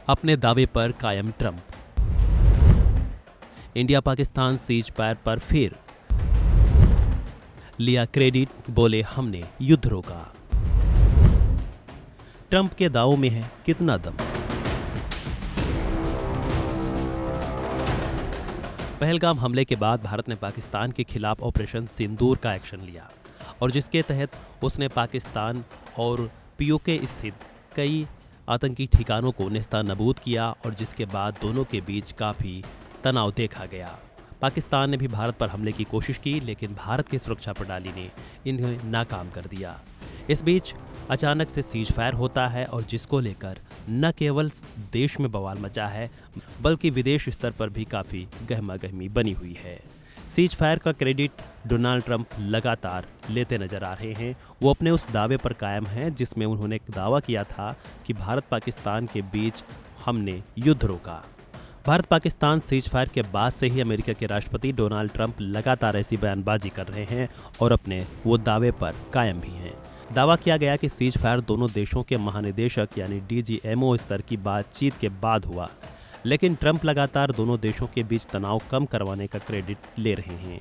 अपने दावे पर कायम Trump. India Pakistan cease fire पर फिर लिया क्रेडिट, बोले हमने युद्ध रोका। ट्रंप के दावों में है कितना दम। पहलगाम हमले के बाद भारत ने पाकिस्तान के खिलाफ ऑपरेशन सिंदूर का एक्शन लिया और जिसके तहत उसने पाकिस्तान और पीओके स्थित कई आतंकी ठिकानों को नेस्तनाबूद किया और जिसके बाद दोनों के बीच काफ़ी तनाव देखा गया। पाकिस्तान ने भी भारत पर हमले की कोशिश की, लेकिन भारत की सुरक्षा प्रणाली ने इन्हें नाकाम कर दिया। इस बीच अचानक से सीज फायर होता है और जिसको लेकर न केवल देश में बवाल मचा है बल्कि विदेश स्तर पर भी काफ़ी गहमागहमी बनी हुई है। सीज फायर का क्रेडिट डोनाल्ड ट्रंप लगातार लेते नजर आ रहे हैं। वो अपने उस दावे पर कायम हैं जिसमें उन्होंने दावा किया था कि भारत पाकिस्तान के बीच हमने युद्ध रोका। भारत पाकिस्तान सीज फायर के बाद से ही अमेरिका के राष्ट्रपति डोनाल्ड ट्रंप लगातार ऐसी बयानबाजी कर रहे हैं और अपने वो दावे पर कायम भी हैं। दावा किया गया कि सीज फायर दोनों देशों के महानिदेशक यानी DGMO स्तर की बातचीत के बाद हुआ, लेकिन ट्रंप लगातार दोनों देशों के बीच तनाव कम करवाने का क्रेडिट ले रहे हैं।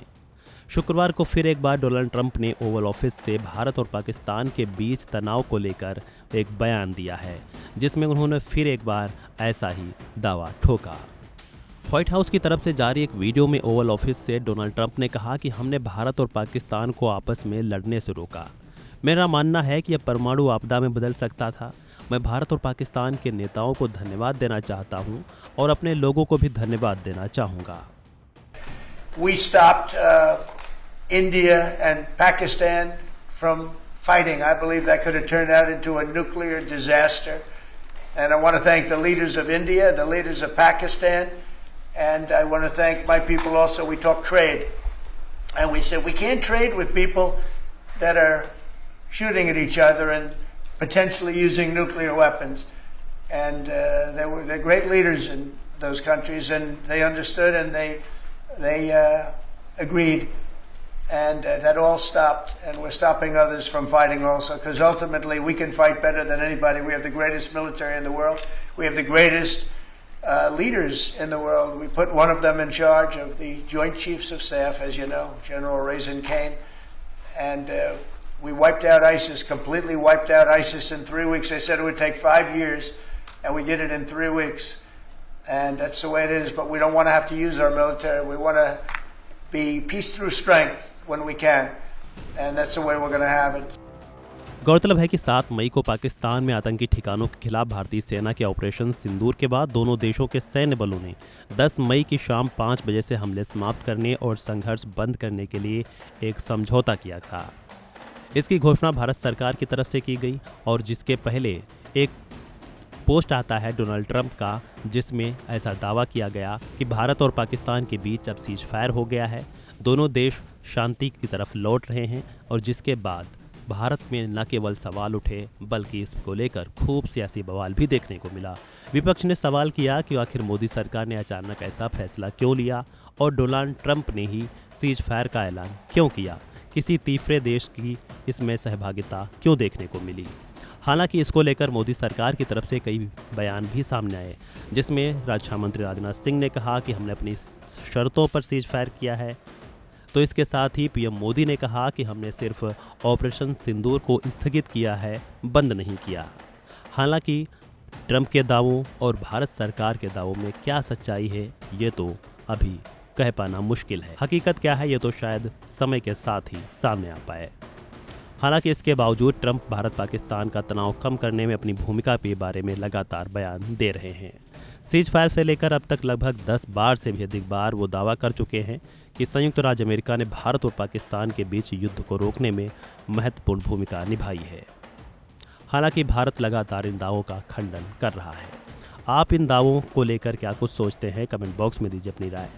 शुक्रवार को फिर एक बार डोनाल्ड ट्रंप ने ओवल ऑफिस से भारत और पाकिस्तान के बीच तनाव को लेकर एक बयान दिया है, जिसमें उन्होंने फिर एक बार ऐसा ही दावा ठोका। व्हाइट हाउस की तरफ से जारी एक वीडियो में ओवल ऑफिस से डोनाल्ड ट्रंप ने कहा कि हमने भारत और पाकिस्तान को आपस में लड़ने से रोका। मेरा मानना है कि यह परमाणु आपदा में बदल सकता था। मैं भारत और पाकिस्तान के नेताओं को धन्यवाद देना चाहता हूं और अपने लोगों को भी धन्यवाद देना चाहूंगा। We stopped India and Pakistan from fighting. I believe that could have turned out into a nuclear disaster. And I want to thank the leaders of India, the leaders of Pakistan, and I want to thank my people also. We talked trade. And we said we can't trade with people that are shooting at each other and potentially using nuclear weapons. And they're great leaders in those countries, and they understood and they agreed. And that all stopped, and we're stopping others from fighting also, because ultimately we can fight better than anybody. We have the greatest military in the world. We have the greatest leaders in the world. We put one of them in charge of the Joint Chiefs of Staff, as you know, General Raisin Kane. And we wiped out ISIS, completely wiped out ISIS in 3 weeks. They said it would take 5 years, and we did it in 3 weeks. And that's the way it is, but we don't want to have to use our military. We want to be peace through strength when we can, and that's the way we're going to have it. गौरतलब है कि 7 मई को पाकिस्तान में आतंकी ठिकानों के खिलाफ भारतीय सेना के ऑपरेशन सिंदूर के बाद दोनों देशों के सैन्य बलों ने 10 मई की शाम 5 बजे से हमले समाप्त करने और संघर्ष बंद करने के लिए एक समझौता किया था। इसकी घोषणा भारत सरकार की तरफ से की गई और जिसके पहले एक पोस्ट आता है डोनाल्ड ट्रंप का, जिसमें ऐसा दावा किया गया कि भारत और पाकिस्तान के बीच अब सीज फायर हो गया है, दोनों देश शांति की तरफ लौट रहे हैं और जिसके बाद भारत में न केवल सवाल उठे बल्कि इसको लेकर खूब सियासी बवाल भी देखने को मिला। विपक्ष ने सवाल किया कि आखिर मोदी सरकार ने अचानक ऐसा फैसला क्यों लिया और डोनाल्ड ट्रंप ने ही सीज फायर का ऐलान क्यों किया, किसी तीसरे देश की इसमें सहभागिता क्यों देखने को मिली। हालांकि इसको लेकर मोदी सरकार की तरफ से कई बयान भी सामने आए, जिसमें रक्षा मंत्री राजनाथ सिंह ने कहा कि हमने अपनी शर्तों पर सीज फायर किया है। तो इसके साथ ही पीएम मोदी ने कहा कि हमने सिर्फ ऑपरेशन सिंदूर को स्थगित किया है, बंद नहीं किया। हालांकि ट्रंप के दावों और भारत सरकार के दावों में क्या सच्चाई है ये तो अभी कह पाना मुश्किल है। हकीकत क्या है ये तो शायद समय के साथ ही सामने आ पाए। हालांकि इसके बावजूद ट्रंप भारत पाकिस्तान का तनाव कम करने में अपनी भूमिका के बारे में लगातार बयान दे रहे हैं। सीज फायर से लेकर अब तक लगभग 10 बार से भी अधिक बार वो दावा कर चुके हैं कि संयुक्त राज्य अमेरिका ने भारत और पाकिस्तान के बीच युद्ध को रोकने में महत्वपूर्ण भूमिका निभाई है। हालांकि भारत लगातार इन दावों का खंडन कर रहा है। आप इन दावों को लेकर क्या कुछ सोचते हैं, कमेंट बॉक्स में दीजिए अपनी राय।